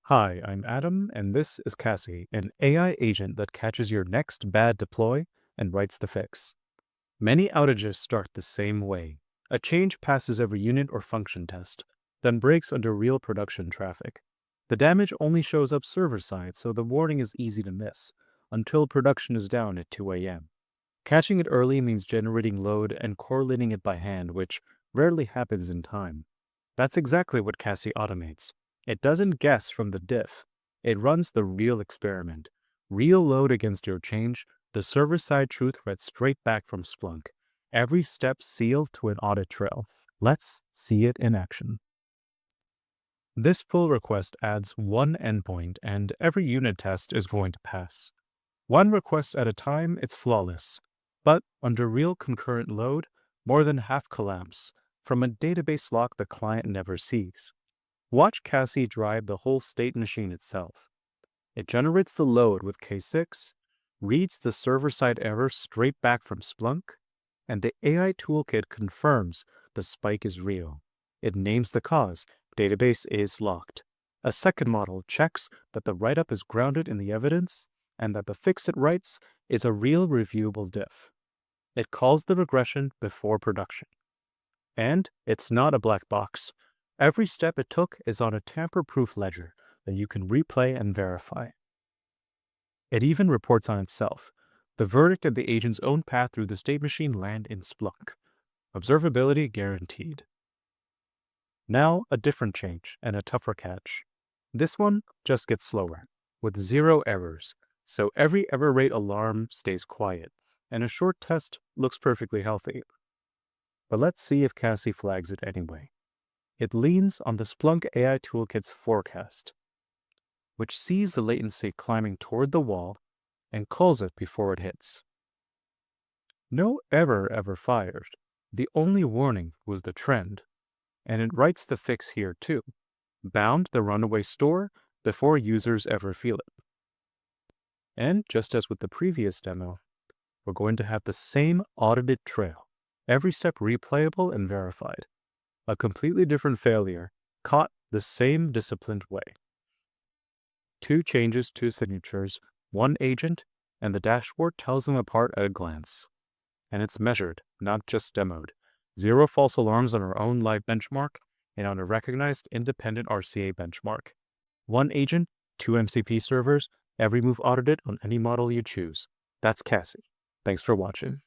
Hi, I'm Adam, and this is Cassie, an AI agent that catches your next bad deploy and writes the fix. Many outages start the same way. A change passes every unit or function test, then breaks under real production traffic. The damage only shows up server-side, so the warning is easy to miss, until production is down at 2 a.m. Catching it early means generating load and correlating it by hand, which rarely happens in time. That's exactly what Cassie automates. It doesn't guess from the diff. It runs the real experiment. Real load against your change, the server-side truth read straight back from Splunk. Every step sealed to an audit trail. Let's see it in action. This pull request adds one endpoint, and every unit test is going to pass. One request at a time, it's flawless. But under real concurrent load, more than half collapse from a database lock the client never sees. Watch Cassie drive the whole state machine itself. It generates the load with K6, reads the server-side error straight back from Splunk, and the AI toolkit confirms the spike is real. It names the cause, database is locked. A second model checks that the write-up is grounded in the evidence and that the fix it writes is a real reviewable diff. It calls the regression before production. And it's not a black box. Every step it took is on a tamper-proof ledger that you can replay and verify. It even reports on itself. The verdict and the agent's own path through the state machine land in Splunk. Observability guaranteed. Now, a different change and a tougher catch. This one just gets slower, with 0 errors, so every error rate alarm stays quiet, and a short test looks perfectly healthy. But let's see if Cassie flags it anyway. It leans on the Splunk AI Toolkit's forecast, which sees the latency climbing toward the wall and calls it before it hits. No error ever fired. The only warning was the trend, and it writes the fix here too. Bound the runaway store before users ever feel it. And just as with the previous demo, we're going to have the same audited trail, every step replayable and verified. A completely different failure, caught the same disciplined way. 2 changes, 2 signatures, 1 agent, and the dashboard tells them apart at a glance. And it's measured, not just demoed. 0 false alarms on our own live benchmark and on a recognized independent RCA benchmark. 1 agent, 2 MCP servers, every move audited on any model you choose. That's Cassie. Thanks for watching.